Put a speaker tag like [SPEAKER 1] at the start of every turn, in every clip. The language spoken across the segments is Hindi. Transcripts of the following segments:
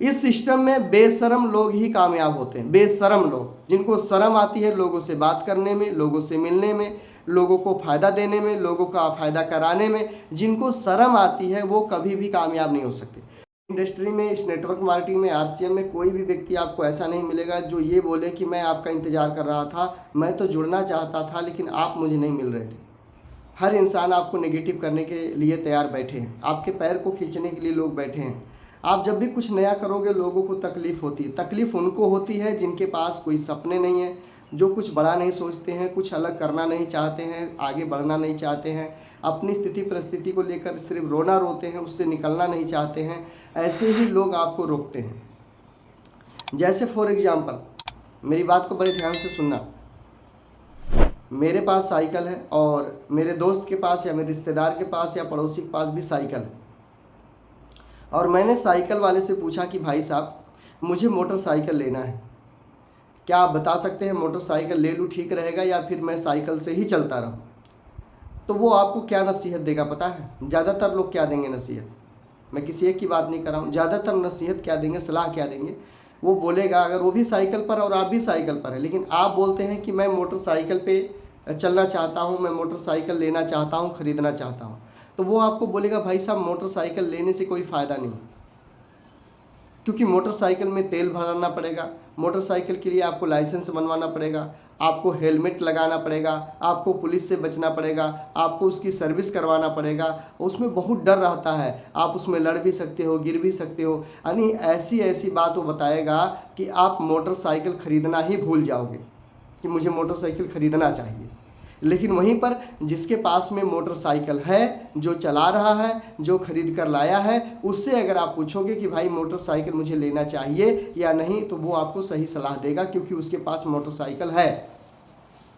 [SPEAKER 1] इस सिस्टम में बेशरम लोग ही कामयाब होते हैं, बेशरम लोग, जिनको शर्म आती है लोगों से बात करने में, लोगों से मिलने में, लोगों को फ़ायदा देने में, लोगों का फ़ायदा कराने में, जिनको शर्म आती है वो कभी भी कामयाब नहीं हो सकते। इंडस्ट्री में, इस नेटवर्क मार्केटिंग में, आरसीएम में कोई भी व्यक्ति आपको ऐसा नहीं मिलेगा जो ये बोले कि मैं आपका इंतज़ार कर रहा था, मैं तो जुड़ना चाहता था लेकिन आप मुझे नहीं मिल रहे थे। हर इंसान आपको नेगेटिव करने के लिए तैयार बैठे हैं, आपके पैर को खींचने के लिए लोग बैठे हैं। आप जब भी कुछ नया करोगे लोगों को तकलीफ़ होती है। तकलीफ़ उनको होती है जिनके पास कोई सपने नहीं है, जो कुछ बड़ा नहीं सोचते हैं, कुछ अलग करना नहीं चाहते हैं, आगे बढ़ना नहीं चाहते हैं, अपनी स्थिति परिस्थिति को लेकर सिर्फ रोना रोते हैं, उससे निकलना नहीं चाहते हैं। ऐसे ही लोग आपको रोकते हैं। जैसे फॉर एग्जाम्पल, मेरी बात को बड़े ध्यान से सुनना। मेरे पास साइकिल है और मेरे दोस्त के पास या मेरे रिश्तेदार के पास या पड़ोसी के पास भी साइकिल है, और मैंने साइकिल वाले से पूछा कि भाई साहब मुझे मोटरसाइकिल लेना है, क्या आप बता सकते हैं मोटरसाइकिल ले लूँ ठीक रहेगा या फिर मैं साइकिल से ही चलता रहूँ? तो वो आपको क्या नसीहत देगा पता है? ज़्यादातर लोग क्या देंगे नसीहत, मैं किसी एक की बात नहीं कर रहा हूँ, ज़्यादातर नसीहत क्या देंगे, सलाह क्या देंगे? वो बोलेगा, अगर वो भी साइकिल पर और आप भी साइकिल पर है लेकिन आप बोलते हैं कि मैं मोटरसाइकिल पे चलना चाहता हूँ, मैं मोटरसाइकिल लेना चाहता हूँ, ख़रीदना चाहता हूँ, तो वो आपको बोलेगा भाई साहब मोटरसाइकिल लेने से कोई फ़ायदा नहीं, क्योंकि मोटरसाइकिल में तेल भराना पड़ेगा, मोटरसाइकिल के लिए आपको लाइसेंस बनवाना पड़ेगा, आपको हेलमेट लगाना पड़ेगा, आपको पुलिस से बचना पड़ेगा, आपको उसकी सर्विस करवाना पड़ेगा, उसमें बहुत डर रहता है, आप उसमें लड़ भी सकते हो, गिर भी सकते हो। यानी ऐसी ऐसी बात वो बताएगा कि आप मोटरसाइकिल ख़रीदना ही भूल जाओगे कि मुझे मोटरसाइकिल ख़रीदना चाहिए। लेकिन वहीं पर जिसके पास में मोटरसाइकिल है, जो चला रहा है, जो खरीद कर लाया है, उससे अगर आप पूछोगे कि भाई मोटरसाइकिल मुझे लेना चाहिए या नहीं, तो वो आपको सही सलाह देगा, क्योंकि उसके पास मोटरसाइकिल है।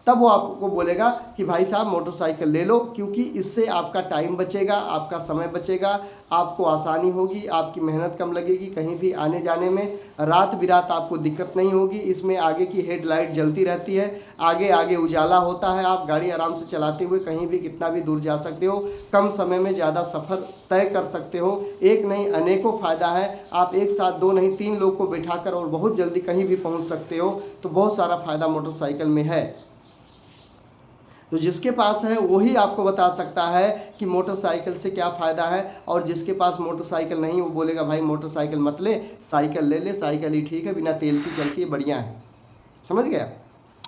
[SPEAKER 1] तब वो आपको बोलेगा कि भाई साहब मोटरसाइकिल ले लो, क्योंकि इससे आपका टाइम बचेगा, आपका समय बचेगा, आपको आसानी होगी, आपकी मेहनत कम लगेगी, कहीं भी आने जाने में रात बिरात आपको दिक्कत नहीं होगी। इसमें आगे की हेडलाइट जलती रहती है, आगे आगे उजाला होता है, आप गाड़ी आराम से चलाते हुए कहीं भी कितना भी दूर जा सकते हो, कम समय में ज़्यादा सफ़र तय कर सकते हो। एक नहीं अनेकों फ़ायदा है, आप एक साथ दो नहीं तीन लोग को बैठाकर और बहुत जल्दी कहीं भी पहुँच सकते हो। तो बहुत सारा फ़ायदा मोटरसाइकिल में है। तो जिसके पास है वही आपको बता सकता है कि मोटरसाइकिल से क्या फ़ायदा है, और जिसके पास मोटरसाइकिल नहीं वो बोलेगा भाई मोटरसाइकिल मत ले, साइकिल ले ले, साइकिल ही ठीक है, बिना तेल की चलती है, बढ़िया है। समझ गया?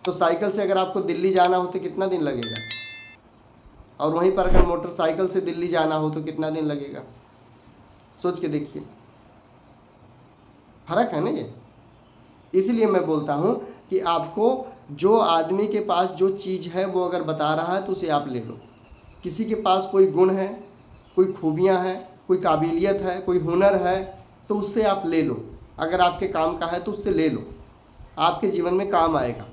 [SPEAKER 1] तो साइकिल से अगर आपको दिल्ली जाना हो तो कितना दिन लगेगा, और वहीं पर अगर मोटरसाइकिल से दिल्ली जाना हो तो कितना दिन लगेगा? सोच के देखिए, फ़र्क है ना ये। इसलिए मैं बोलता हूँ कि आपको जो आदमी के पास जो चीज़ है वो अगर बता रहा है तो उसे आप ले लो। किसी के पास कोई गुण है, कोई खूबियाँ हैं, कोई काबिलियत है, कोई हुनर है, तो उससे आप ले लो। अगर आपके काम का है तो उससे ले लो, आपके जीवन में काम आएगा।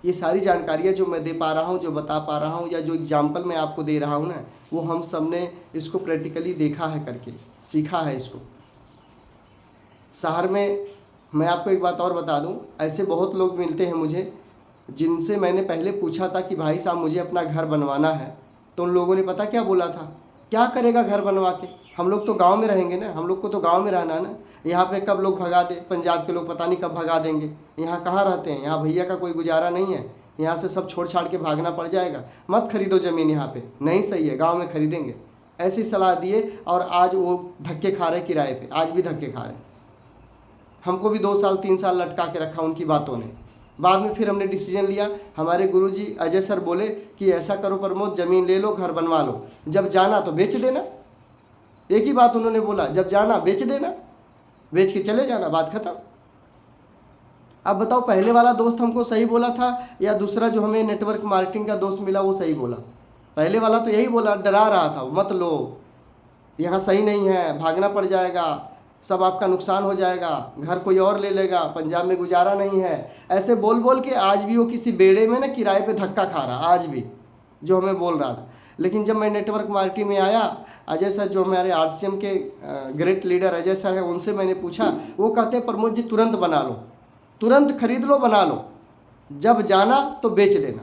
[SPEAKER 1] ये सारी जानकारियाँ जो मैं दे पा रहा हूँ, जो बता पा रहा हूँ, या जो एग्जाम्पल मैं आपको दे रहा हूँ ना, वो हम सब ने इसको प्रैक्टिकली देखा है, करके सीखा है इसको। शहर में मैं आपको एक बात और बता दूं, ऐसे बहुत लोग मिलते हैं मुझे जिनसे मैंने पहले पूछा था कि भाई साहब मुझे अपना घर बनवाना है, तो उन लोगों ने पता क्या बोला था? क्या करेगा घर बनवा के, हम लोग तो गांव में रहेंगे ना, हम लोग को तो गांव में रहना है ना, यहाँ पे कब लोग भगा दे, पंजाब के लोग पता नहीं कब भगा देंगे, यहाँ कहाँ रहते हैं, यहाँ भैया का कोई गुजारा नहीं है, यहाँ से सब छोड़ छाड़ के भागना पड़ जाएगा, मत खरीदो ज़मीन यहाँ पर, नहीं सही है, गाँव में खरीदेंगे। ऐसी सलाह दिए और आज वो धक्के खा रहे किराए पर, आज भी धक्के खा रहे। हमको भी 2 साल 3 साल लटका के रखा उनकी बातों ने। बाद में फिर हमने डिसीजन लिया, हमारे गुरुजी अजय सर बोले कि ऐसा करो प्रमोद, ज़मीन ले लो, घर बनवा लो, जब जाना तो बेच देना। एक ही बात उन्होंने बोला, जब जाना बेच देना, बेच के चले जाना, बात खत्म। अब बताओ, पहले वाला दोस्त हमको सही बोला था या दूसरा जो हमें नेटवर्क मार्केटिंग का दोस्त मिला वो सही बोला? पहले वाला तो यही बोला, डरा रहा था, मत लो, यहाँ सही नहीं है, भागना पड़ जाएगा, सब आपका नुकसान हो जाएगा, घर कोई और ले लेगा, पंजाब में गुजारा नहीं है। ऐसे बोल बोल के आज भी वो किसी बेड़े में ना किराए पे धक्का खा रहा, आज भी, जो हमें बोल रहा था। लेकिन जब मैं नेटवर्क मार्केटिंग में आया, अजय सर जो हमारे आरसीएम के ग्रेट लीडर अजय सर हैं, उनसे मैंने पूछा, वो कहते हैं प्रमोद जी तुरंत बना लो, तुरंत खरीद लो, बना लो, जब जाना तो बेच देना।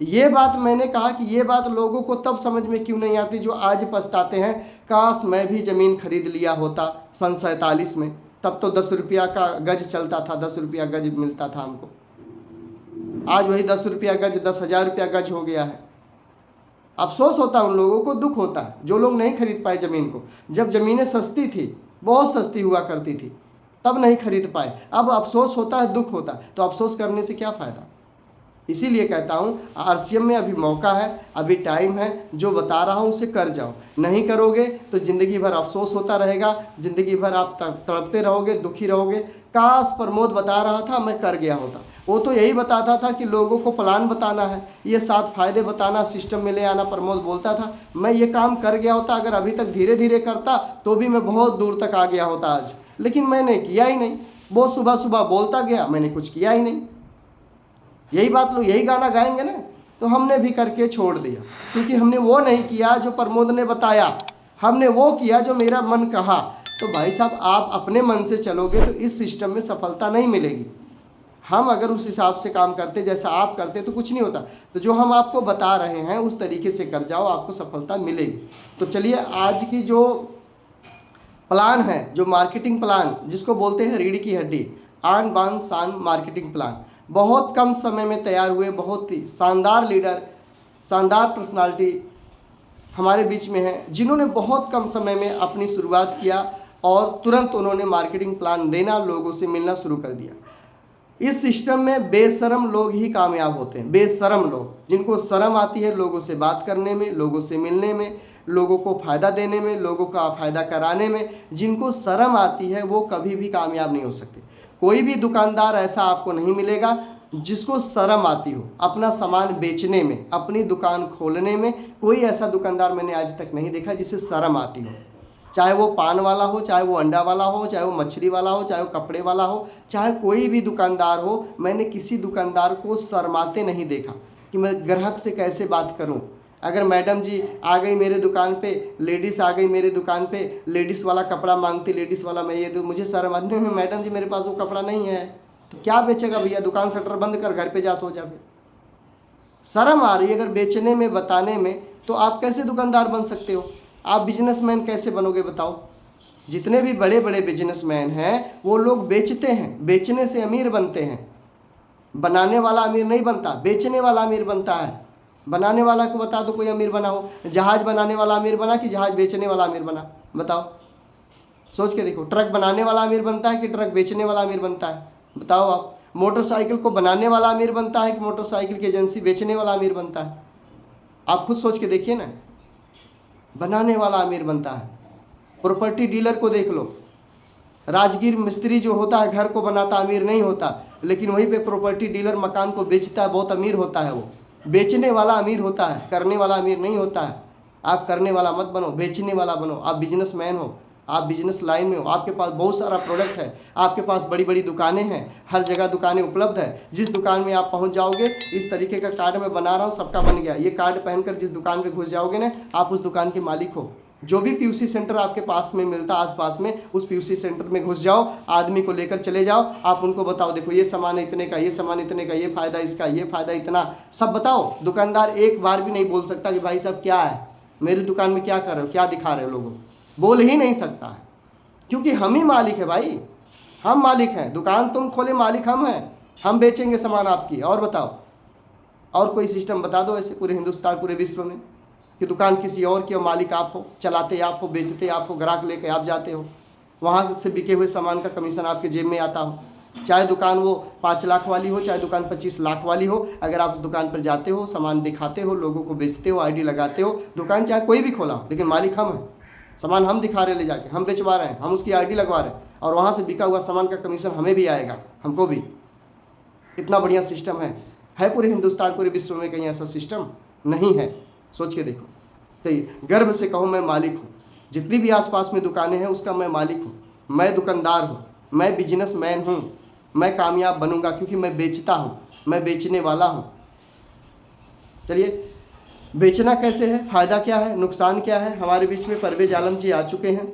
[SPEAKER 1] ये बात मैंने कहा कि ये बात लोगों को तब समझ में क्यों नहीं आती जो आज पछताते हैं, काश मैं भी ज़मीन खरीद लिया होता सन 47 में, तब तो 10 रुपया का गज चलता था, 10 रुपया गज मिलता था हमको। आज वही 10 रुपया गज 10,000 रुपया गज हो गया है। अफसोस होता है उन लोगों को, दुख होता है जो लोग नहीं खरीद पाए ज़मीन को। जब ज़मीनें सस्ती थी, बहुत सस्ती हुआ करती थी, तब नहीं खरीद पाए। अब अफसोस होता है, दुख होता है, तो अफसोस करने से क्या फ़ायदा। इसीलिए कहता हूँ आरसीएम में अभी मौका है, अभी टाइम है, जो बता रहा हूँ उसे कर जाओ। नहीं करोगे तो ज़िंदगी भर अफसोस होता रहेगा, ज़िंदगी भर आप तड़पते रहोगे, दुखी रहोगे। काश प्रमोद बता रहा था मैं कर गया होता। वो तो यही बताता था कि लोगों को प्लान बताना है, ये 7 फायदे बताना, सिस्टम में ले आना। प्रमोद बोलता था मैं ये काम कर गया होता, अगर अभी तक धीरे धीरे करता तो भी मैं बहुत दूर तक आ गया होता आज, लेकिन मैंने किया ही नहीं। वो सुबह सुबह बोलता गया, मैंने कुछ किया ही नहीं। यही बात लोग यही गाना गाएंगे ना, तो हमने भी करके छोड़ दिया, क्योंकि हमने वो नहीं किया जो प्रमोद ने बताया, हमने वो किया जो मेरा मन कहा। तो भाई साहब आप अपने मन से चलोगे तो इस सिस्टम में सफलता नहीं मिलेगी। हम अगर उस हिसाब से काम करते जैसा आप करते तो कुछ नहीं होता। तो जो हम आपको बता रहे हैं उस तरीके से कर जाओ, आपको सफलता मिलेगी। तो चलिए आज की जो प्लान है, जो मार्केटिंग प्लान जिसको बोलते हैं रीढ़ की हड्डी, आन बान शान मार्केटिंग प्लान, बहुत कम समय में तैयार हुए, बहुत ही शानदार लीडर, शानदार पर्सनालिटी हमारे बीच में है, जिन्होंने बहुत कम समय में अपनी शुरुआत किया और तुरंत उन्होंने मार्केटिंग प्लान देना, लोगों से मिलना शुरू कर दिया। इस सिस्टम में बेशरम लोग ही कामयाब होते हैं, बेशरम लोग, जिनको शर्म आती है लोगों से बात करने में, लोगों से मिलने में, लोगों को फ़ायदा देने में, लोगों का फ़ायदा कराने में। जिनको शर्म आती है वो कभी भी कामयाब नहीं हो सकते। कोई भी दुकानदार ऐसा आपको नहीं मिलेगा जिसको शर्म आती हो अपना सामान बेचने में, अपनी दुकान खोलने में। कोई ऐसा दुकानदार मैंने आज तक नहीं देखा जिसे शर्म आती हो, चाहे वो पान वाला हो, चाहे वो अंडा वाला हो, चाहे वो मछली वाला हो, चाहे वो कपड़े वाला हो, चाहे कोई भी दुकानदार हो। मैंने किसी दुकानदार को शर्माते नहीं देखा कि मैं ग्राहक से कैसे बात करूं। अगर मैडम जी आ गई मेरे दुकान पे, लेडीज़ आ गई मेरे दुकान पे, लेडीज़ वाला कपड़ा मांगती, लेडीज़ वाला मैं ये दूँ, मुझे शर्म आती है, मैडम जी मेरे पास वो कपड़ा नहीं है, तो क्या बेचेगा भैया, दुकान शटर बंद कर घर पे जा सो जा। शर्म आ रही है अगर बेचने में, बताने में, तो आप कैसे दुकानदार बन सकते हो? आप बिजनेसमैन कैसे बनोगे बताओ? जितने भी बड़े बड़े बिजनेसमैन हैं वो लोग बेचते हैं, बेचने से अमीर बनते हैं। बनाने वाला अमीर नहीं बनता, बेचने वाला अमीर बनता है। बनाने वाला को बता दो कोई अमीर बना हो, जहाज बनाने वाला अमीर बना कि जहाज बेचने वाला अमीर बना, बताओ, सोच के देखो। ट्रक बनाने वाला अमीर बनता है कि ट्रक बेचने वाला अमीर बनता है, बताओ आप। मोटरसाइकिल को बनाने वाला अमीर बनता है कि मोटरसाइकिल की एजेंसी बेचने वाला अमीर बनता है? आप खुद सोच के देखिए ना, बनाने वाला अमीर बनता है। प्रॉपर्टी डीलर को देख लो, राजगीर मिस्त्री जो होता है घर को बनाता, अमीर नहीं होता, लेकिन वहीं पे प्रॉपर्टी डीलर मकान को बेचता है, बहुत अमीर होता है। वो बेचने वाला अमीर होता है, करने वाला अमीर नहीं होता है। आप करने वाला मत बनो, बेचने वाला बनो। आप बिजनेसमैन हो, आप बिजनेस लाइन में हो, आपके पास बहुत सारा प्रोडक्ट है, आपके पास बड़ी बड़ी दुकानें हैं, हर जगह दुकानें उपलब्ध है। जिस दुकान में आप पहुंच जाओगे, इस तरीके का कार्ड मैं बना रहा हूँ, सबका बन गया। ये कार्ड पहनकर जिस दुकान पे घुस जाओगे ना, आप उस दुकान के मालिक हो। जो भी पीयूसी सेंटर आपके पास में मिलता आसपास में, उस पीयूसी सेंटर में घुस जाओ, आदमी को लेकर चले जाओ, आप उनको बताओ देखो ये सामान इतने का, ये सामान इतने का, ये फ़ायदा इसका, ये फ़ायदा इतना, सब बताओ। दुकानदार एक बार भी नहीं बोल सकता कि भाई साहब क्या है, मेरी दुकान में क्या कर रहे हो, क्या दिखा रहे हो लोगों, बोल ही नहीं सकता है, क्योंकि हम ही मालिक है भाई, हम मालिक हैं। दुकान तुम खोले, मालिक हम हैं, हम बेचेंगे सामान आपकी। और बताओ, और कोई सिस्टम बता दो ऐसे पूरे हिंदुस्तान, पूरे विश्व में, कि दुकान किसी और की और मालिक आप हो, चलाते आप हो, बेचते आप हो, ग्राहक लेके आप जाते हो, वहाँ से बिके हुए सामान का कमीशन आपके जेब में आता हो। चाहे दुकान वो 5 लाख वाली हो, चाहे दुकान 25 लाख वाली हो, अगर आप उस दुकान पर जाते हो, सामान दिखाते हो, लोगों को बेचते हो, आईडी लगाते हो, दुकान चाहे कोई भी खोला हो, लेकिन मालिक हम हैं। सामान हम दिखा रहे, ले जाके हम बेचवा रहे हैं, हम उसकी आईडी लगवा रहे हैं, और वहाँ से बिका हुआ सामान का कमीशन हमें भी आएगा, हमको भी। इतना बढ़िया सिस्टम है पूरे हिंदुस्तान, पूरे विश्व में कहीं ऐसा सिस्टम नहीं है। सोच के देखो, तो गर्व से कहो मैं मालिक हूँ, जितनी भी आसपास में दुकानें हैं उसका मैं मालिक हूँ, मैं दुकानदार हूँ, मैं बिजनेसमैन हूँ, मैं कामयाब बनूंगा क्योंकि मैं बेचता हूँ, मैं बेचने वाला हूँ। चलिए, बेचना कैसे है, फ़ायदा क्या है, नुकसान क्या है, हमारे बीच में परवेज आलम जी आ चुके हैं।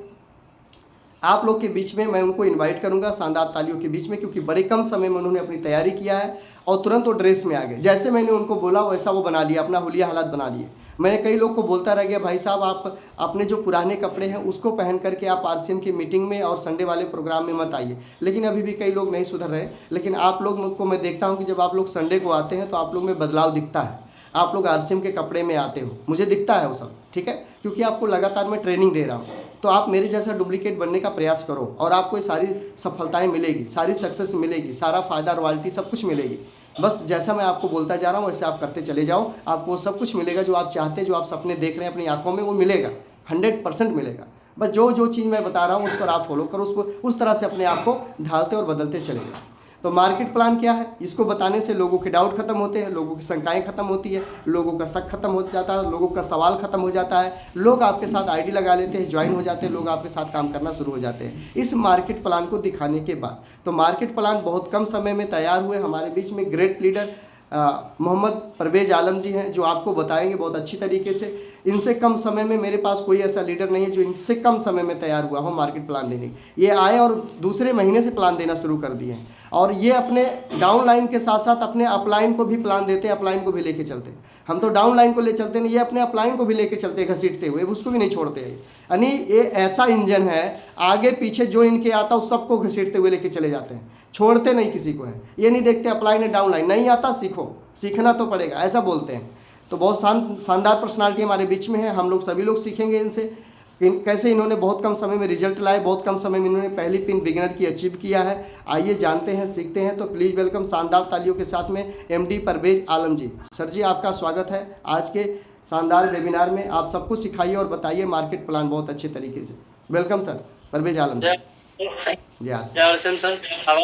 [SPEAKER 1] आप लोग के बीच में मैं उनको इनवाइट करूंगा शानदार तालियों के बीच में, क्योंकि बड़े कम समय में उन्होंने अपनी तैयारी किया है और तुरंत वो ड्रेस में आ गए। जैसे मैंने उनको बोला वैसा वो बना लिया, अपना हुलिया हालात बना लिए। मैंने कई लोग को बोलता रह गया, भाई साहब आप अपने जो पुराने कपड़े हैं उसको पहन करके आप आरसीएम की मीटिंग में और संडे वाले प्रोग्राम में मत आइए, लेकिन अभी भी कई लोग नहीं सुधर रहे। लेकिन आप लोग को मैं देखता हूँ कि जब आप लोग संडे को आते हैं तो आप लोग में बदलाव दिखता है, आप लोग आरसीएम के कपड़े में आते हो, मुझे दिखता है वो सब, ठीक है, क्योंकि आपको लगातार मैं ट्रेनिंग दे रहा हूँ। तो आप मेरे जैसा डुप्लीकेट बनने का प्रयास करो और आपको ये सारी सफलताएं मिलेगी, सारी सक्सेस मिलेगी, सारा फायदा रॉयल्टी सब कुछ मिलेगी। बस जैसा मैं आपको बोलता जा रहा हूँ वैसे आप करते चले जाओ, आपको सब कुछ मिलेगा जो आप चाहते हैं, जो आप सपने देख रहे हैं अपनी आंखों में, वो मिलेगा, 100% मिलेगा। बस जो जो चीज़ मैं बता रहा हूँ उस पर आप फॉलो करो, उसको उस तरह से अपने आप को ढालते और बदलते चले जाओ। तो मार्केट प्लान क्या है, इसको बताने से लोगों के डाउट खत्म होते हैं, लोगों की शंकाएं खत्म होती है, लोगों का शक खत्म हो जाता है, लोगों का सवाल खत्म हो जाता है, लोग आपके साथ आईडी लगा लेते हैं, ज्वाइन हो जाते हैं, लोग आपके साथ काम करना शुरू हो जाते हैं इस मार्केट प्लान को दिखाने के बाद। तो मार्केट प्लान बहुत कम समय में तैयार हुए। हमारे बीच में ग्रेट लीडर मोहम्मद परवेज आलम जी हैं जो आपको बताएंगे बहुत अच्छी तरीके से। इनसे कम समय में मेरे पास कोई ऐसा लीडर नहीं है जो इनसे कम समय में तैयार हुआ हो मार्केट प्लान देने। ये आए और दूसरे महीने से प्लान देना शुरू कर दिए हैं और ये अपने डाउन लाइन के साथ साथ अपने अपलाइन को भी प्लान देते हैं, अपलाइन को भी लेके चलते हैं। हम तो डाउन लाइन को ले चलते नहीं, ये अपने अपलाइन को भी लेके चलते हैं घसीटते हुए, उसको भी नहीं छोड़ते हैं। यानी ये ऐसा इंजन है, आगे पीछे जो इनके आता उस सबको घसीटते हुए लेके चले जाते हैं, छोड़ते नहीं किसी को है। ये नहीं देखते अपलाइन है डाउन लाइन, नहीं आता सीखो, सीखना तो पड़ेगा, ऐसा बोलते हैं। तो बहुत शानदार पर्सनालिटी हमारे बीच में है, हम लोग सभी लोग सीखेंगे इनसे कैसे इन्होंने बहुत कम समय में रिजल्ट लाए, बहुत कम समय में इन्होंने पहली पिन बिगिनर की अचीव किया है। आइए जानते हैं, सीखते हैं। तो प्लीज़ वेलकम शानदार तालियों के साथ में एमडी परवेज आलम जी। सर जी आपका स्वागत है आज के शानदार वेबिनार में। आप सबको सिखाइए और बताइए मार्केट प्लान बहुत अच्छे तरीके से। वेलकम सर परवेज आलम जी।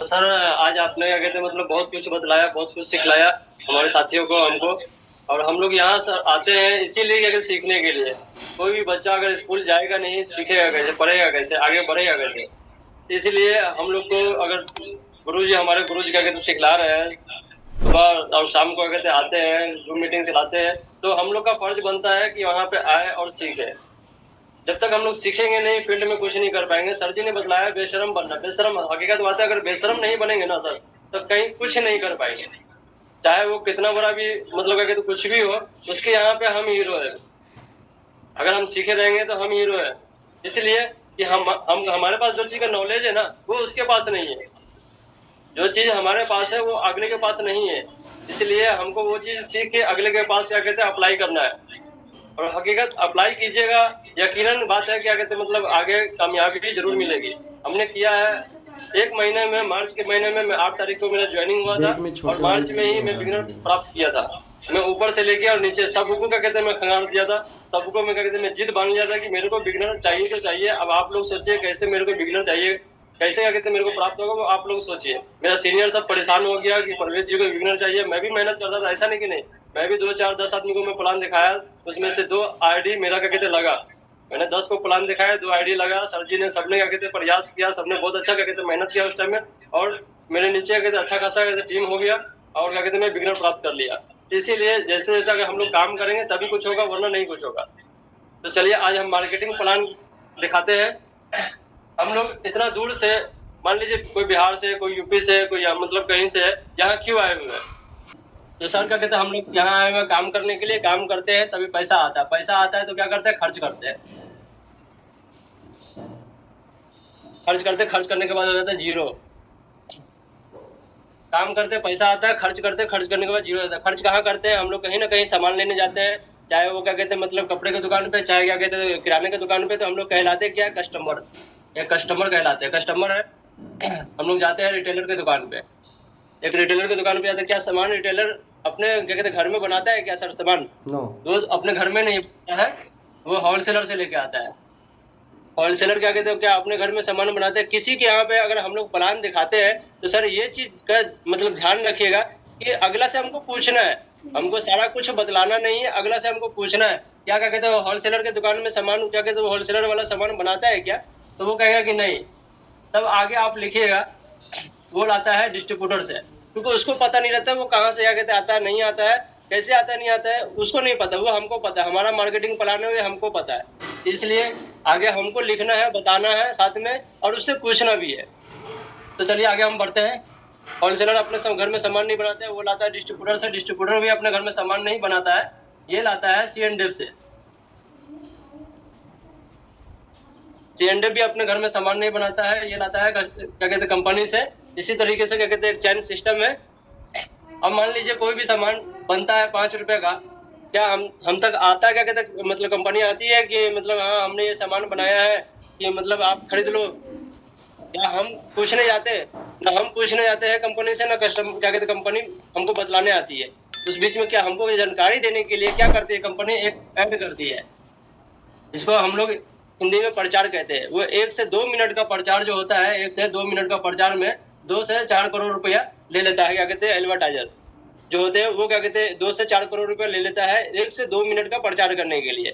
[SPEAKER 2] सर आज आपने क्या कहते मतलब बहुत कुछ बतलाया, बहुत कुछ सिखलाया हमारे साथियों को, हमको। और हम लोग यहाँ सर आते हैं इसीलिए अगर सीखने के लिए। कोई भी बच्चा अगर स्कूल जाएगा नहीं, सीखेगा कैसे, पढ़ेगा कैसे, आगे बढ़ेगा कैसे। इसीलिए हम लोग को अगर गुरुजी हमारे गुरुजी क्या कहते सिखला रहे हैं, सुबह और शाम को कहते आते हैं, जूम मीटिंग चलाते हैं, तो हम लोग का फर्ज बनता है कि वहाँ पे आए और सीखे। जब तक हम लोग सीखेंगे नहीं, फील्ड में कुछ नहीं कर पाएंगे। सर जी ने बतलाया बेशरम बनना, बेशरम हकीकत बात है। अगर बेशरम नहीं बनेंगे ना सर, तो कहीं कुछ नहीं कर पाएंगे, चाहे वो कितना बड़ा भी मतलब क्या कहते कुछ भी हो, उसके यहाँ पे हम हीरो है। अगर हम सीखे रहेंगे तो हम हीरो है। इसलिए कि हम हमारे पास जो चीज का नॉलेज है ना, वो उसके पास नहीं है। जो चीज हमारे पास है वो अगले के पास नहीं है। इसलिए हमको वो चीज सीख के अगले के पास क्या कहते हैं अप्लाई करना है। और हकीकत अप्लाई कीजिएगा, यकीनन बात है क्या कहते मतलब आगे कामयाबी भी जरूर मिलेगी। हमने किया है 1 महीने में, मार्च के महीने में मैं 8 तारीख को मेरा ज्वाइनिंग हुआ था और मार्च में ही मैं बिगिनर प्राप्त किया था। मैं ऊपर से लेके और नीचे सबको क्या कहते हैं मैं खंगाल दिया था, सबको मैं क्या कहते हैं मैं जिद बांध लिया था कि मेरे को बिगिनर चाहिए तो चाहिए। अब आप लोग सोचिए कैसे मेरे को बिगिनर चाहिए, कैसे क्या कहते हैं मेरे को प्राप्त होगा, वो आप लोग सोचिए। मेरा सीनियर सब परेशान हो गया कि परवेज जी को बिगिनर चाहिए। मैं भी मेहनत करता था, ऐसा नहीं कि नहीं, मैं भी 2 4 10 आदमी को मैं प्लान दिखाया, उसमें से 2 आईडी मेरा क्या कहते लगा। मैंने 10 को प्लान दिखाया, 2 आईडी लगा। सर जी ने सबने क्या कहते प्रयास किया, सबने बहुत अच्छा क्या कहते मेहनत किया उस टाइम में, और मेरे नीचे कहते अच्छा खासा कहते टीम हो गया और क्या कहते मैं बिगिनर प्राप्त कर लिया। इसीलिए जैसे जैसे अगर हम लोग काम करेंगे तभी कुछ होगा, वरना नहीं कुछ होगा। तो चलिए आज हम मार्केटिंग प्लान दिखाते हैं। हम लोग इतना दूर से, मान लीजिए कोई बिहार से, कोई यूपी से, कोई मतलब कहीं से यहाँ क्यों आए हुए हैं। तो सर क्या कहते हैं हम लोग यहाँ आए हुए काम करने के लिए, काम करते हैं तभी पैसा आता है। पैसा आता है तो क्या करते हैं, खर्च करते हैं। खर्च करने के बाद हो जाता है जीरो। काम करते पैसा आता है, खर्च करते, खर्च करने के बाद जीरो आता है। खर्च कहाँ करते हैं हम लोग, कहीं ना कहीं सामान लेने जाते हैं, चाहे वो क्या कहते हैं मतलब कपड़े की दुकान पे, चाहे क्या कहते हैं किराने की दुकान पे। तो हम लोग कहलाते हैं क्या, कस्टमर, या कस्टमर कहलाते हैं। कस्टमर है, हम लोग जाते हैं रिटेलर की दुकान पे। एक रिटेलर की दुकान पे जाते हैं, क्या सामान रिटेलर अपने क्या कहते घर में बनाता है क्या सर सामान? वो अपने घर में नहीं बनाता है, वो होलसेलर से लेके आता है। होलसेलर क्या कहते हैं क्या अपने घर में सामान बनाते हैं। किसी के यहाँ पे अगर हम लोग प्लान दिखाते हैं तो सर ये चीज का मतलब ध्यान रखिएगा कि अगला से हमको पूछना है, हमको सारा कुछ बतलाना नहीं है, अगला से हमको पूछना है क्या क्या कहते हैं होलसेलर के दुकान में सामान क्या कहते हैं होलसेलर वाला सामान बनाता है क्या, तो वो कहेगा कि नहीं। तब आगे आप लिखिएगा वो लाता है डिस्ट्रीब्यूटर से, क्योंकि उसको पता नहीं रहता वो कहाँ से क्या कहते आता है नहीं आता है। कैसे आता नहीं आता है उसको नहीं पता, वो हमको पता है, हमारा मार्केटिंग प्लान है वो हमको पता है। इसलिए आगे हमको लिखना है, बताना है साथ में, और उससे पूछना भी है। तो चलिए आगे हम बढ़ते हैं। होलसेलर अपने घर में सामान नहीं बनाते हैं, वो लाता है डिस्ट्रीब्यूटर से। डिस्ट्रीब्यूटर भी अपने घर में सामान नहीं बनाता है, ये लाता है C&F से। C&F भी अपने घर में सामान नहीं बनाता है, ये लाता है क्या कहते हैं कंपनी से। इसी तरीके से क्या कहते हैं एक चैन सिस्टम है। अब मान लीजिए कोई भी सामान बनता है 5 रुपए का, क्या हम तक आता है क्या कहते हैं, मतलब कंपनी आती है कि मतलब हाँ हमने ये सामान बनाया है कि मतलब आप खरीद लो, या हम पूछने जाते हैं? ना हम पूछने जाते हैं कंपनी से, ना कस्टमर क्या कहते कंपनी हमको बतलाने आती है। उस बीच में क्या हमको जानकारी देने के लिए क्या करती है कंपनी, एक ऐड करती है, इसको हम लोग हिंदी में प्रचार कहते हैं। वो 1 से 2 मिनट का प्रचार जो होता है, 1 से 2 मिनट का प्रचार में 2 से 4 करोड़ रुपया ले लेता है क्या कहते हैं एडवर्टाइजर जो होते हैं, वो क्या कहते हैं 2 से 4 करोड़ रुपया ले लेता है 1 से 2 मिनट का प्रचार करने के लिए।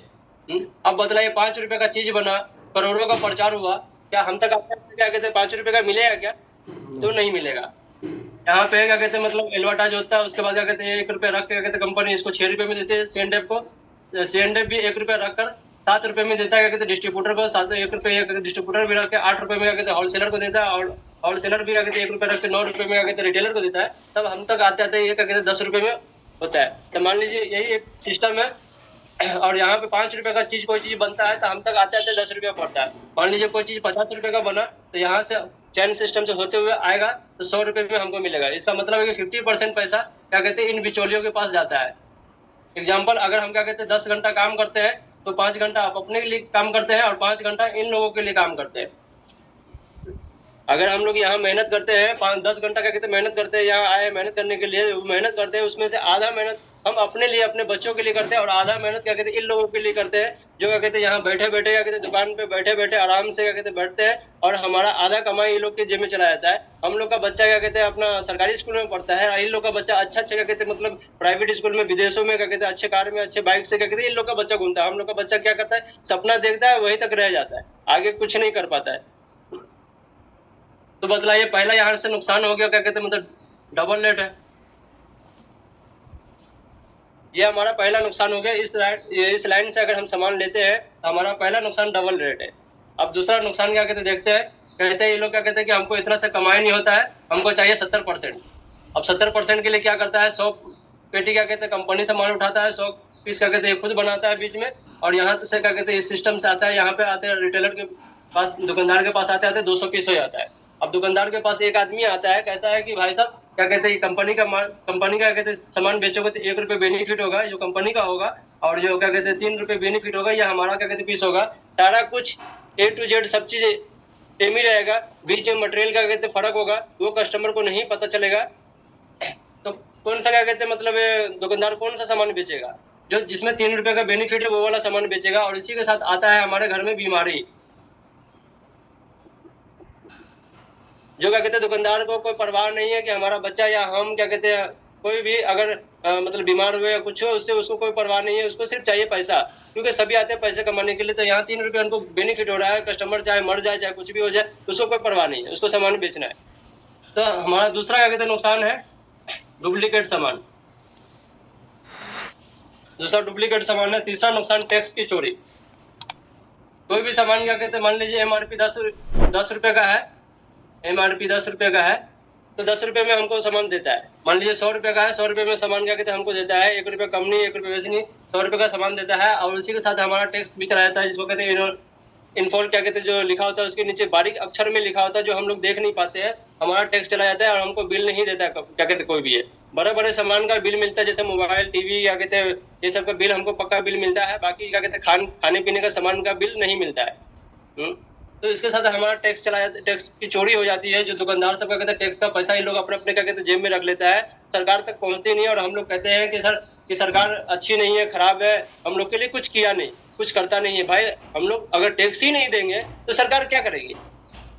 [SPEAKER 2] अब बताइए 5 रुपए का चीज बना, करोड़ों का प्रचार हुआ, क्या हम तक क्या कहते हैं 5 रुपए का मिलेगा क्या? तो नहीं मिलेगा। यहाँ पे क्या कहते हैं मतलब एडवर्टाइज होता है, उसके बाद क्या कहते हैं 1 रुपया रख के क्या कहते हैं कंपनी इसको 6 रुपए में देते हैं C&F को। C&F भी 1 रुपया रखकर 7 रुपए में देता है क्या कहते हैं डिस्ट्रीब्यूटर को, 1 रुपये डिस्ट्रीब्यूटर भी रख के 8 रुपए में क्या कहते हैं होलसेलर को देता है, और होलसेलर भी क्या कहते हैं 1 रुपया रख के 9 रुपए में क्या कहते हैं रिटेलर को देता है। तब हम तक आते आते ये क्या कहते हैं 10 रुपए में होता है। तो मान लीजिए यही एक सिस्टम है, और यहाँ पे 5 रुपए का चीज कोई चीज बनता है तो हम तक आते आते 10 रुपया पड़ता है। मान लीजिए कोई चीज 50 रुपए का बना तो यहाँ से चैन सिस्टम से होते हुए आएगा तो 100 रुपए में हमको मिलेगा। इसका मतलब है कि 50% पैसा क्या कहते हैं इन बिचौलियों के पास जाता है। एग्जाम्पल, अगर हम क्या कहते हैं 10 घंटा काम करते हैं तो 5 घंटा आप अपने लिए काम करते हैं और 5 घंटा इन लोगों के लिए काम करते हैं। अगर हम लोग यहाँ मेहनत करते हैं 5-10 घंटा क्या कहते हैं मेहनत करते हैं, यहाँ आए मेहनत करने के लिए मेहनत करते हैं, उसमें से आधा मेहनत हम अपने लिए अपने बच्चों के लिए करते हैं और आधा मेहनत क्या कहते हैं इन लोगों के लिए करते हैं जो क्या कहते हैं यहाँ बैठे बैठे क्या कहते हैं दुकान पे बैठे बैठे आराम से क्या कहते हैं बैठते हैं, और हमारा आधा कमाई इन लोग के जेब में चला जाता है। हम लोग का बच्चा क्या कहते हैं अपना सरकारी स्कूल में पढ़ता है, इन लोग का बच्चा अच्छा क्या कहते हैं मतलब प्राइवेट स्कूल में विदेशों में क्या कहते हैं अच्छे कार में अच्छे बाइक से क्या कहते हैं इन लोग का बच्चा घूमता है। हम लोग का बच्चा क्या करता है सपना देखता है वहीं तक रह जाता है, आगे कुछ नहीं कर पाता है। तो बतलाइए पहला यहाँ से नुकसान हो गया क्या कहते हैं मतलब डबल रेट है, ये हमारा पहला नुकसान हो गया। इस लाइन से अगर हम सामान लेते हैं तो हमारा पहला नुकसान डबल रेट है। अब दूसरा नुकसान क्या कहते हैं देखते हैं। कहते हैं ये लोग क्या कहते हैं कि हमको इतना से कमाई नहीं होता है, हमको चाहिए 70%। अब 70% के लिए क्या करता है 100 पेटी क्या कहते हैं कंपनी से माल उठाता है, 100 पीस क्या कहते हैं खुद बनाता है बीच में, और यहाँ से क्या कहते हैं इस सिस्टम से आता है, यहाँ पे आते हैं रिटेलर के पास दुकानदार के पास आते आते 200 पीस हो जाता है। अब दुकानदार के पास एक आदमी आता है कहता है कि भाई साहब क्या कहते हैं कंपनी का कहते हैं सामान बेचोगे तो 1 रुपये बेनिफिट होगा जो कंपनी का होगा, और जो क्या कहते हैं 3 रुपये बेनिफिट होगा या हमारा क्या कहते हैं पीस होगा। सारा कुछ A to Z सब चीजें सेम ही रहेगा, बीच में मटेरियल का कहते हैं फर्क होगा, वो कस्टमर को नहीं पता चलेगा। तो कौन सा क्या कहते हैं मतलब दुकानदार कौन सा सामान बेचेगा, जो जिसमें 3 रुपये का बेनिफिट है वो वाला सामान बेचेगा। और इसी के साथ आता है हमारे घर में बीमारी, जो क्या कहते हैं दुकानदार को कोई परवाह नहीं है कि हमारा बच्चा या हम क्या कहते हैं कोई भी अगर मतलब बीमार हुए या कुछ हो, उससे उसको कोई परवाह नहीं है, उसको सिर्फ चाहिए पैसा, क्योंकि सभी आते हैं पैसे कमाने के लिए। तो यहाँ 3 रुपये उनको बेनिफिट हो रहा है, कस्टमर चाहे मर जाए चाहे कुछ भी हो जाए उसको कोई परवाह नहीं है, उसको सामान बेचना है। तो हमारा दूसरा क्या कहते हैं नुकसान है डुप्लीकेट सामान, दूसरा डुप्लीकेट सामान है। तीसरा नुकसान टैक्स की चोरी। कोई भी सामान क्या कहते हैं मान लीजिए MRP 10 रुपये का है, MRP 10 रुपये का है तो 10 रुपये में हमको सामान देता है। मान लीजिए 100 रुपये का है, 100 रुपये में सामान क्या कहते हैं हमको देता है, 1 रुपये कम नहीं 1 रुपये वैसे नहीं, 100 रुपये का सामान देता है। और उसी के साथ हमारा टैक्स भी चला जाता है, जिसको कहते हैं इनफॉल क्या कहते हैं जो लिखा होता है उसके नीचे बारीक अक्षर में लिखा होता है जो हम लोग देख नहीं पाते हैं, हमारा टैक्स चला जाता है और हमको बिल नहीं देता है क्या कहते हैं कोई भी है। बड़े बड़े सामान का बिल मिलता है जैसे मोबाइल टीवी क्या कहते हैं ये सब का बिल हमको पक्का बिल मिलता है, बाकी क्या कहते हैं खाने पीने का सामान का बिल नहीं मिलता है। तो इसके साथ हमारा टैक्स चला जाता है, टैक्स की चोरी हो जाती है। जो दुकानदार सब क्या कहते हैं टैक्स का पैसा ये लोग अपने अपने क्या कहते हैं जेब में रख लेता है, सरकार तक पहुंचती नहीं है। और हम लोग कहते हैं कि सरकार अच्छी नहीं है, खराब है, हम लोग के लिए कुछ किया नहीं, कुछ करता नहीं है। भाई हम लोग अगर टैक्स ही नहीं देंगे तो सरकार क्या करेगी?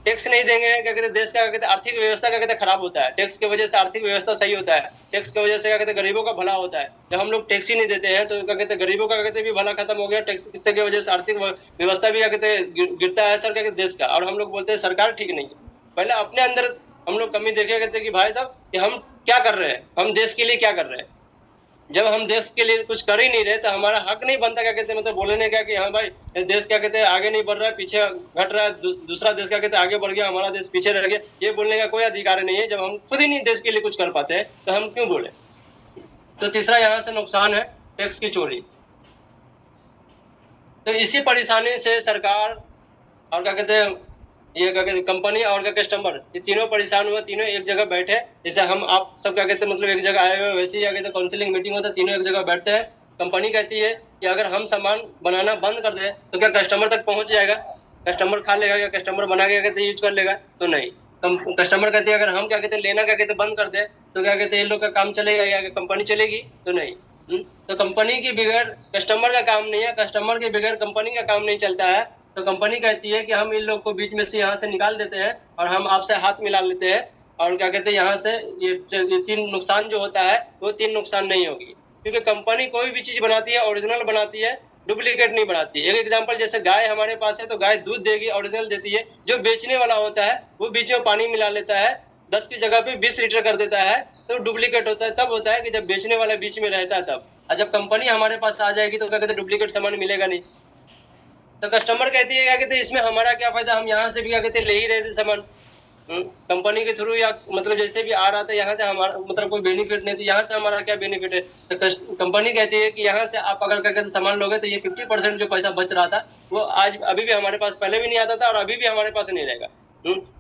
[SPEAKER 2] टैक्स नहीं देंगे क्या कहते हैं देश का क्या कहते हैं आर्थिक व्यवस्था क्या कहते हैं खराब होता है, टैक्स की वजह से आर्थिक व्यवस्था सही होता है, टैक्स की वजह से क्या कहते हैं गरीबों का भला होता है। जब हम लोग टैक्स ही नहीं देते हैं तो क्या कहते हैं गरीबों का क्या कहते हैं भी भला खत्म हो गया, टैक्स की वजह से आर्थिक व्यवस्था भी क्या कहते हैं गिरता है सर क्या कहते हैं देश का। और हम लोग बोलते हैं सरकार ठीक नहीं है, पहले अपने अंदर हम लोग कमी देखे कहते हैं कि भाई साहब कि हम क्या कर रहे हैं, हम देश के लिए क्या कर रहे हैं। जब हम देश के लिए कुछ कर ही नहीं रहे तो हमारा हक नहीं बनता क्या कहते हैं मतलब बोलने का कि हाँ भाई देश क्या कहते हैं आगे नहीं बढ़ रहा है, पीछे घट रहा है, दूसरा देश क्या कहते हैं आगे बढ़ गया, हमारा देश पीछे रह गया, ये बोलने का कोई अधिकार नहीं है। जब हम खुद ही नहीं देश के लिए कुछ कर पाते हैं तो हम क्यों बोले। तो तीसरा यहाँ से नुकसान है टैक्स की चोरी। तो इसी परेशानी से सरकार और क्या कहते हैं ये क्या कहते हैं कंपनी और क्या कस्टमर, ये तीनों परेशान हुए, तीनों एक जगह बैठे। जैसे हम आप सब क्या कहते हैं मतलब एक जगह आए हुए, वैसे ही क्या कहते हैं काउंसिलिंग मीटिंग होता है, तीनों एक जगह बैठते हैं। कंपनी कहती है कि अगर हम सामान बनाना बंद कर दें तो क्या कस्टमर तक पहुंच जाएगा, कस्टमर खा लेगा या कस्टमर बना के कहते यूज कर लेगा, तो नहीं। कस्टमर कहते हैं अगर हम क्या कहते हैं लेना क्या कहते हैं बंद कर दे तो क्या कहते हैं ये लोग का काम चलेगा या कंपनी चलेगी, तो नहीं। तो कंपनी के बगैर कस्टमर का काम नहीं है, कस्टमर के बगैर कंपनी का काम नहीं चलता है। तो कंपनी कहती है कि हम इन लोग को बीच में से यहाँ से निकाल देते हैं और हम आपसे हाथ मिला लेते हैं और क्या कहते हैं यहाँ से ये तीन नुकसान जो होता है वो तीन नुकसान नहीं होगी। क्योंकि कंपनी कोई भी चीज बनाती है ओरिजिनल बनाती है, डुप्लीकेट नहीं बनाती। एक एग्जांपल जैसे गाय हमारे पास है तो गाय दूध देगी, ओरिजिनल देती है। जो बेचने वाला होता है वो बीच में पानी मिला लेता है, 10 की जगह पे 20 लीटर कर देता है, तो डुप्लीकेट होता है। तब होता है कि जब बेचने वाला बीच में रहता है तब। और जब कंपनी हमारे पास आ जाएगी तो क्या कहते हैं डुप्लीकेट सामान मिलेगा नहीं। तो कस्टमर कहती है क्या कहते हैं इसमें हमारा क्या फायदा, हम यहाँ से भी क्या कहते हैं ले ही रहे थे सामान कंपनी के थ्रू, या मतलब जैसे भी आ रहा था यहाँ से हमारा मतलब कोई बेनिफिट नहीं थी, यहाँ से हमारा क्या बेनिफिट है। तो कंपनी कहती है कि यहाँ से आप अगर क्या कहते हैं सामान लोगे तो ये 50% जो पैसा बच रहा था वो आज अभी भी हमारे पास पहले भी नहीं आता था और अभी भी हमारे पास नहीं रहेगा।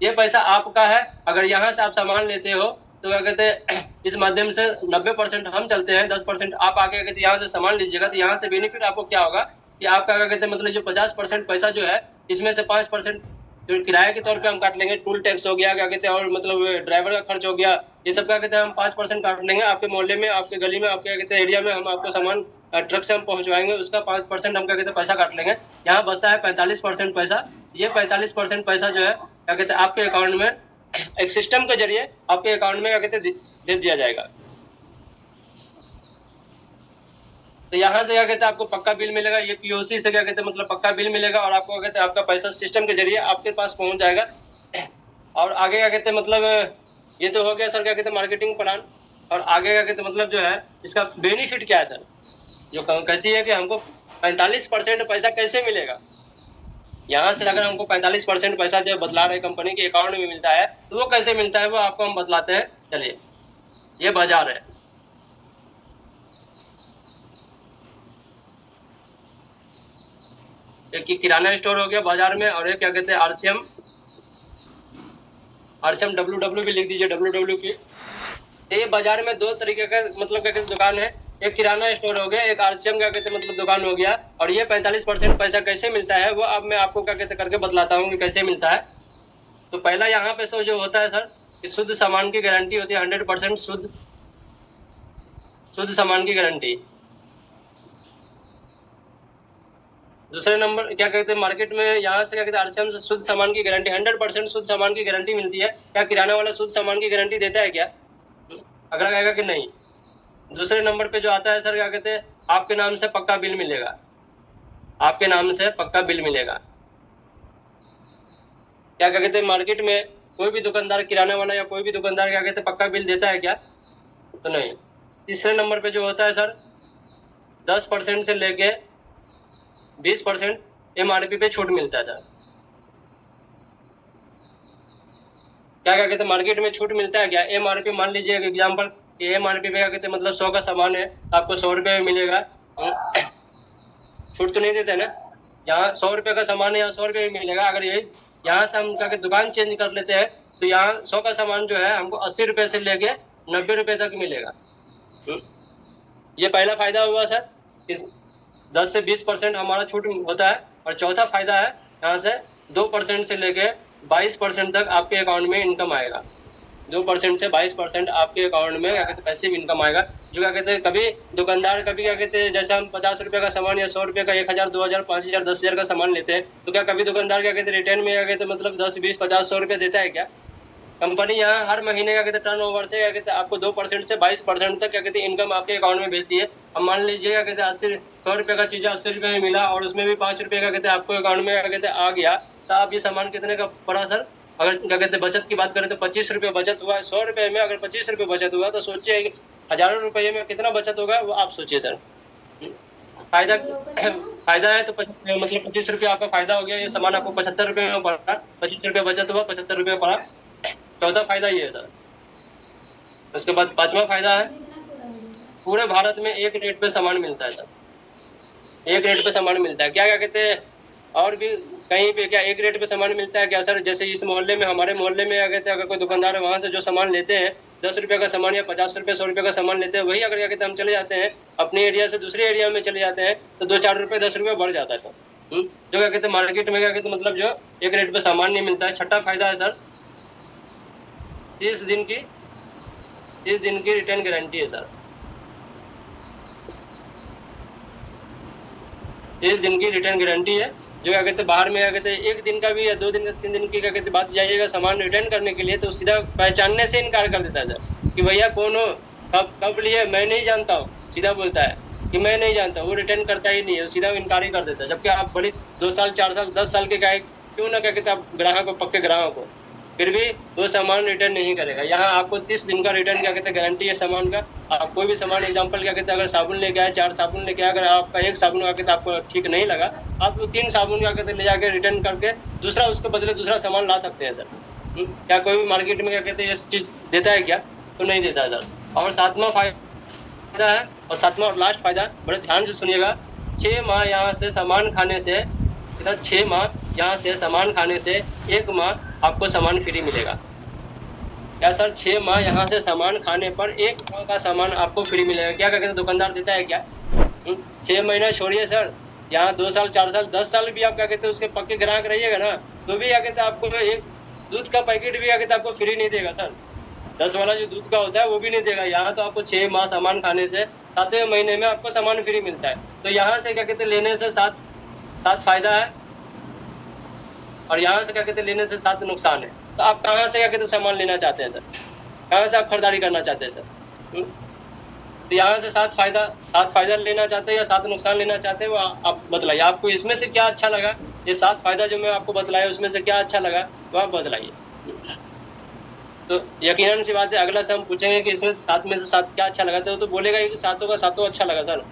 [SPEAKER 2] ये पैसा आपका है। अगर यहाँ से आप सामान लेते हो तो क्या कहते हैं इस माध्यम से 90% हम चलते हैं, 10% आप आके कहते यहाँ से सामान लीजिएगा। तो यहाँ से बेनिफिट आपको क्या होगा कि आपका क्या कहते हैं मतलब जो 50% पैसा जो है इसमें से 5% जो किराए के तौर पे हम काट लेंगे, टूल टैक्स हो गया क्या कहते हैं और मतलब ड्राइवर का खर्च हो गया, ये सब क्या कहते हैं हम 5% काट लेंगे। आपके मोहल्ले में, आपके गली में, आपके क्या कहते हैं एरिया में हम आपको सामान ट्रक से हम पहुंचवाएंगे, उसका 5% हम क्या कहते हैं पैसा काट लेंगे। यहाँ बचता है 45% पैसा। ये 45% पैसा जो है क्या कहते हैं आपके अकाउंट में एक सिस्टम के जरिए आपके अकाउंट में क्या कहते हैं दे दिया जाएगा। तो यहाँ से क्या कहते हैं आपको पक्का बिल मिलेगा, ये पीओसी से क्या कहते हैं मतलब पक्का बिल मिलेगा और आपको क्या कहते हैं आपका पैसा सिस्टम के जरिए आपके पास पहुंच जाएगा। और आगे क्या कहते हैं मतलब ये तो हो गया सर क्या कहते हैं मार्केटिंग प्लान। और आगे क्या कहते हैं मतलब जो है इसका बेनिफिट क्या है सर, जो कहती है कि हमको 45% पैसा कैसे मिलेगा। यहाँ से अगर हमको 45% पैसा जो बदला रहे कंपनी के अकाउंट में मिलता है तो वो कैसे मिलता है वो आपको हम बतलाते हैं। चलिए, ये बाजार है, एक किराना स्टोर हो गया बाजार में और एक क्या कहते हैं आरसीएम डब्ल्यू भी लिख दीजिए डब्ल्यू की। ये बाजार में दो तरीके का मतलब क्या कहते हैं दुकान है, एक किराना स्टोर हो गया, एक आरसीएम क्या कहते हैं मतलब दुकान हो गया। और ये 45% पैसा कैसे मिलता है वो अब मैं आपको क्या कहते करके बतलाता हूँ कि कैसे मिलता है। तो पहला यहाँ पे सो जो होता है सर कि शुद्ध सामान की गारंटी होती है, 100% शुद्ध सामान की गारंटी। दूसरे नंबर क्या कहते हैं मार्केट में यहाँ से क्या कहते हैं आरसीएम से शुद्ध सामान की गारंटी, 100% शुद्ध सामान की गारंटी मिलती है। क्या किराना वाला शुद्ध सामान की गारंटी देता है क्या? अगला कहेगा कि नहीं। दूसरे नंबर पे जो आता है सर क्या कहते हैं आपके नाम से पक्का बिल मिलेगा, आपके नाम से पक्का बिल मिलेगा। क्या कहते हैं मार्केट में कोई भी दुकानदार किराना वाला या कोई भी दुकानदार क्या कहते हैं पक्का बिल देता है क्या? तो नहीं। तीसरे नंबर पे जो होता है सर 10% से लेके 20% MRP पे छूट मिलता था। क्या कहते हैं मार्केट में छूट मिलता है क्या? MRP मान लीजिए एक एग्जाम्पल, MRP पे क्या कहते हैं मतलब 100 का सामान है आपको 100 रुपये में मिलेगा। छूट तो नहीं देते ना, यहाँ 100 रुपये का सामान है यहाँ 100 रुपये में मिलेगा। अगर ये यहाँ से हम क्या कहते दुकान चेंज कर लेते हैं तो यहाँ 100 का सामान जो है हमको 80 रुपये से लेके 90 रुपये तक मिलेगा। ये पहला फायदा हुआ सर, इस 10 से 20% हमारा छूट होता है। और चौथा फायदा है यहाँ से 2% से लेके 22% तक आपके अकाउंट में इनकम आएगा। 2% से 22% आपके अकाउंट में क्या कहते हैं पैसिव इनकम आएगा। जो क्या कहते हैं कभी दुकानदार कभी क्या कहते हैं जैसे हम 50 रुपये का सामान या 100 रुपये का 1000 2000 5000 10,000 का सामान लेते हैं तो क्या कभी दुकानदार क्या कहते हैं रिटर्न में क्या कहते हैं मतलब 10 20 50 100 रुपये देता है क्या? कंपनी यहाँ हर महीने क्या कहते हैं टर्नओवर से क्या कहते हैं आपको 2% से 22% तक क्या कहते हैं इनकम आपके अकाउंट में भेजती है। अब मान लीजिए क्या कहते हैं 100 रुपये का चीज़ 80 रुपये में मिला और उसमें भी 5 रुपये का कहते हैं आपको अकाउंट में क्या कहते हैं आ गया, तो आप ये सामान कितने का पड़ा सर? अगर क्या कहते हैं बचत की बात करें तो 25 रुपये बचत हुआ है। 100 रुपये में अगर 25 रुपये बचत हुआ तो सोचिए हज़ारों रुपये में कितना बचत होगा वो आप सोचिए सर। फायदा फायदा है तो मतलब 25 रुपये आपका फायदा हो गया, ये सामान आपको 75 रुपये में पड़ा, 25 रुपये बचत हुआ, 75 रुपये पड़ा, चौथा फायदा ये है सर। उसके बाद पांचवा फायदा है, पूरे भारत में एक रेट पे सामान मिलता है सर, एक रेट पे सामान मिलता है। क्या क्या कहते हैं, और भी कहीं पे क्या एक रेट पे सामान मिलता है क्या सर? जैसे इस मोहल्ले में, हमारे मोहल्ले में क्या कहते हैं, अगर कोई दुकानदार है वहाँ से जो सामान लेते हैं 10 रुपये का सामान या 50 रुपये 100 रुपये का सामान लेते हैं, वही अगर क्या कहते हैं हम चले जाते हैं अपने एरिया से दूसरे एरिया में चले जाते हैं तो 2-4 रुपये 10 रुपये बढ़ जाता है सर। जो क्या कहते हैं मार्केट में क्या कहते हैं मतलब जो एक रेट पे सामान नहीं मिलता है। छठा फायदा है सर 30 दिन की रिटर्न गारंटी है सर। 30 दिन की रिटर्न गारंटी है। जो क्या कहते हैं बाहर में क्या कहते हैं 1 दिन का भी या 2 दिन का 3 दिन की क्या कहते हैं बात जाइएगा सामान रिटर्न करने के लिए तो सीधा पहचानने से इनकार कर देता है सर कि भैया कौन हो, कब लिए, मैं नहीं जानता हूँ, सीधा बोलता है कि मैं नहीं जानता। वो रिटर्न करता ही नहीं है, सीधा इनकार ही कर देता है। जबकि आप बड़ी 2 साल 4 साल 10 साल के गाय क्यों ना क्या कहते हैं आप ग्राहक को, पक्के ग्राहक को, फिर भी वो सामान रिटर्न नहीं करेगा। यहाँ आपको 30 दिन का रिटर्न क्या कहते हैं गारंटी है सामान का। आप कोई भी सामान एग्जांपल क्या कहते हैं अगर साबुन लेके आए, 4 साबुन लेके आए, अगर आपका एक साबुन क्या कहते हैं आपको ठीक नहीं लगा, आप 3 साबुन क्या कहते हैं ले जाके रिटर्न करके दूसरा उसके बदले दूसरा सामान ला सकते हैं सर। क्या कोई भी मार्केट में क्या कहते हैं ये चीज़ देता है क्या? तो नहीं देता है सर। और 7वां फायदा है, और 7वां और लास्ट फायदा बड़े ध्यान से सुनिएगा, 6 माह यहाँ से सामान खाने से, 6 माह यहाँ से सामान खाने से 1 माह आपको सामान फ्री मिलेगा। क्या सर? 6 माह यहाँ से सामान खाने पर 1 माह का सामान आपको फ्री मिलेगा। क्या कहते हैं दुकानदार देता है क्या? 6 महीना छोड़िए सर, यहाँ 2 साल 4 साल 10 साल भी आप क्या कहते हैं उसके पक्के ग्राहक रहिएगा ना, तो भी क्या कहते हैं आपको एक दूध का पैकेट भी क्या कहते हैं आपको फ्री नहीं देगा सर। 10 वाला जो दूध का होता है वो भी नहीं देगा। यहाँ तो आपको 6 माह सामान खाने से 7वें महीने में आपको सामान फ्री मिलता है। तो यहाँ से क्या कहते हैं लेने से 7 फायदा है, और यहाँ से क्या कहते हैं लेने से 7 नुकसान है। तो आप कहाँ से क्या कहते हैं सामान लेना चाहते हैं सर? कहाँ से आप खरीदारी करना चाहते हैं सर? तो यहाँ से 7 फायदा लेना चाहते हैं या 7 नुकसान लेना चाहते हैं, वो आप बतलाइए। आपको इसमें से क्या अच्छा लगा? ये 7 फायदा जो मैं आपको बतलाया उसमें से क्या अच्छा लगा वो आप बतलाइए। तो यकीनन सी बात है अगला से हम पूछेंगे कि इसमें 7 में से 7 क्या अच्छा लगा, तो बोलेगा कि 7 का 7 अच्छा लगा सर।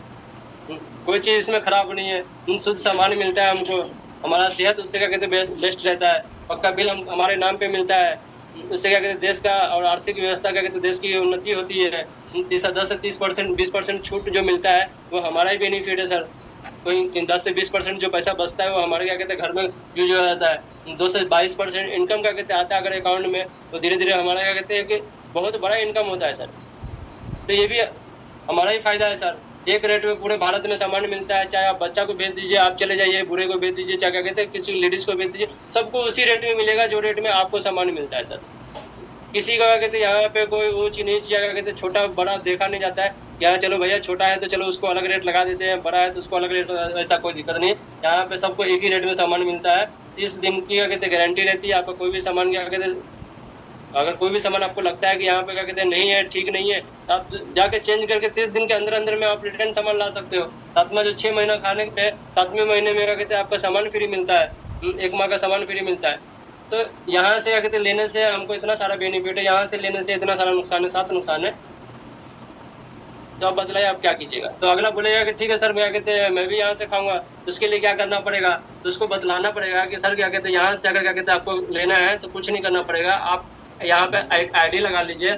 [SPEAKER 2] कोई चीज़ इसमें खराब नहीं है, शुद्ध सामान मिलता है हमको, हमारा सेहत उससे क्या कहते हैं बेस्ट रहता है, पक्का बिल हमारे नाम पे मिलता है, उससे क्या कहते हैं देश का और आर्थिक व्यवस्था क्या कहते हैं देश की उन्नति होती है। 10 से 30% 20% छूट जो मिलता है वो हमारा ही बेनिफिट है सर। कोई 10 से 20% जो पैसा बचता है वो हमारे क्या कहते हैं घर में यूज हो जाता है। 2 से 22% इनकम क्या कहते हैं आता है अगर अकाउंट में, तो धीरे धीरे हमारा क्या कहते हैं कि बहुत बड़ा इनकम होता है सर। तो ये भी हमारा ही फायदा है सर। एक रेट में पूरे भारत में सामान मिलता है, चाहे आप बच्चा को भेज दीजिए, आप चले जाइए, बूढ़े को भेज दीजिए, चाहे क्या कहते हैं किसी लेडीज़ को भेज दीजिए, सबको उसी रेट में मिलेगा जो रेट में आपको सामान मिलता है सर। किसी का क्या कहते हैं यहाँ पे कोई ऊँच नीच या क्या कहते हैं छोटा बड़ा देखा नहीं जाता है। यहाँ चलो भैया छोटा है तो चलो उसको अलग रेट लगा देते हैं, बड़ा है तो उसको अलग रेट, ऐसा कोई दिक्कत नहीं है। यहाँ पे सबको एक ही रेट में सामान मिलता है। 30 दिन की क्या कहते हैं गारंटी रहती है। आपका कोई भी सामान क्या कहते हैं अगर कोई भी सामान आपको लगता है कि यहाँ पे क्या कहते हैं नहीं है, ठीक नहीं है, आप जाके चेंज करके 30 दिन के अंदर में आप रिटर्न सामान ला सकते हो। 7वां जो 6 महीना खाने पे 7वें महीने में क्या कहते हैं आपका सामान फ्री मिलता है, 1 माह का सामान फ्री मिलता है। तो यहाँ से क्या कहते हैं लेने से हमको इतना सारा बेनिफिट है, यहाँ से लेने से इतना सारा नुकसान है, 7 नुकसान है। तो आप बतलाइए आप क्या कीजिएगा? तो अगला बोलेगा कि ठीक है सर मैं क्या कहते हैं मैं भी यहाँ से खाऊंगा, उसके लिए क्या करना पड़ेगा? तो उसको बतलाना पड़ेगा कि सर क्या कहते हैं यहाँ से अगर क्या कहते हैं आपको लेना है तो कुछ नहीं करना पड़ेगा। आप यहाँ पे आईडी लगा लीजिए,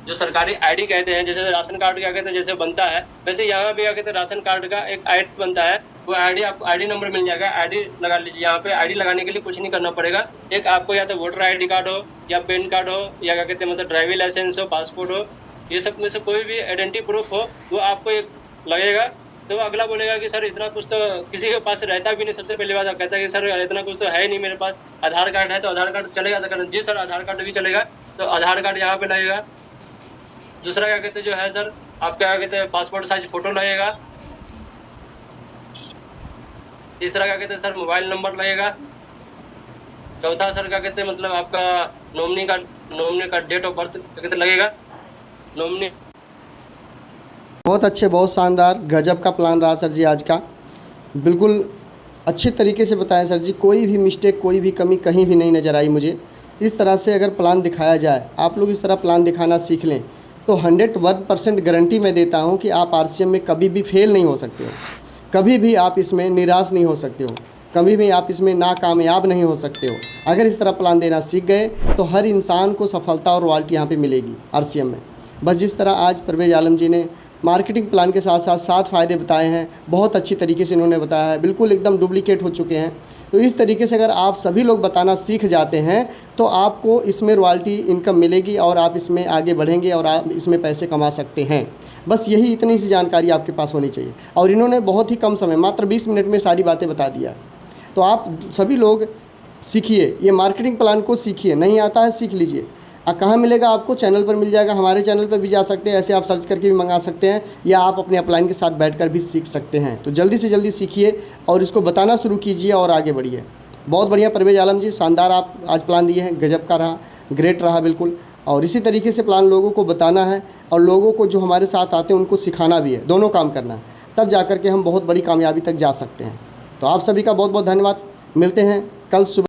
[SPEAKER 2] जो सरकारी आईडी कहते हैं, जैसे राशन कार्ड क्या कहते हैं जैसे बनता है वैसे यहाँ भी क्या कहते हैं राशन कार्ड का एक आईडी बनता है, वो आईडी आपको आईडी नंबर मिल जाएगा, आईडी लगा लीजिए। यहाँ पे आईडी लगाने के लिए कुछ नहीं करना पड़ेगा। एक आपको या तो वोटर आईडी कार्ड हो या पैन कार्ड हो या क्या कहते हैं मतलब ड्राइविंग लाइसेंस हो, पासपोर्ट हो, ये सब में से कोई भी आइडेंटिटी प्रूफ हो वो आपको एक लगेगा। तो अगला बोलेगा कि सर इतना कुछ तो किसी के पास रहता भी नहीं। सबसे पहली बात आप कहता है कि सर इतना कुछ तो है नहीं मेरे पास, आधार कार्ड है तो आधार कार्ड चलेगा? तो जी सर आधार कार्ड भी चलेगा, तो आधार कार्ड यहाँ पे लगेगा। दूसरा क्या कहते हैं जो है सर आपका क्या कहते हैं पासपोर्ट साइज फोटो लगेगा। तीसरा क्या कहते हैं सर मोबाइल नंबर लगेगा। चौथा सर क्या कहते हैं मतलब आपका नॉमिनी का डेट ऑफ बर्थ क्या कहते लगेगा, नॉमिनी।
[SPEAKER 1] बहुत अच्छे, बहुत शानदार, गजब का प्लान रहा सर जी आज का। बिल्कुल अच्छे तरीके से बताएं सर जी, कोई भी मिस्टेक कोई भी कमी कहीं भी नहीं नज़र आई मुझे। इस तरह से अगर प्लान दिखाया जाए, आप लोग इस तरह प्लान दिखाना सीख लें तो 101% गारंटी मैं देता हूँ कि आप RCM में कभी भी फेल नहीं हो सकते हो, कभी भी आप इसमें निराश नहीं हो सकते हो, कभी भी आप इसमें नाकामयाब नहीं हो सकते हो। अगर इस तरह प्लान देना सीख गए तो हर इंसान को सफलता और रॉयल्टी यहाँ पे मिलेगी RCM में। बस जिस तरह आज परवेज़ आलम जी ने मार्केटिंग प्लान के साथ साथ 7 फ़ायदे बताए हैं, बहुत अच्छी तरीके से इन्होंने बताया है, बिल्कुल एकदम डुप्लीकेट हो चुके हैं। तो इस तरीके से अगर आप सभी लोग बताना सीख जाते हैं तो आपको इसमें रॉयल्टी इनकम मिलेगी और आप इसमें आगे बढ़ेंगे और आप इसमें पैसे कमा सकते हैं। बस यही इतनी सी जानकारी आपके पास होनी चाहिए। और इन्होंने बहुत ही कम समय, मात्र 20 मिनट में सारी बातें बता दिया। तो आप सभी लोग सीखिए, ये मार्केटिंग प्लान को सीखिए, नहीं आता है सीख लीजिए। कहाँ मिलेगा आपको? चैनल पर मिल जाएगा, हमारे चैनल पर भी जा सकते हैं, ऐसे आप सर्च करके भी मंगा सकते हैं, या आप अपने अपलाइन के साथ बैठकर भी सीख सकते हैं। तो जल्दी से जल्दी सीखिए और इसको बताना शुरू कीजिए और आगे बढ़िए। बहुत बढ़िया परवेज़ आलम जी, शानदार आप आज प्लान दिए हैं, गजब का रहा, ग्रेट रहा बिल्कुल। और इसी तरीके से प्लान लोगों को बताना है और लोगों को जो हमारे साथ आते हैं उनको सिखाना भी है, दोनों काम करना है, तब जा कर के हम बहुत बड़ी कामयाबी तक जा सकते हैं। तो आप सभी का बहुत बहुत धन्यवाद। मिलते हैं कल सुबह।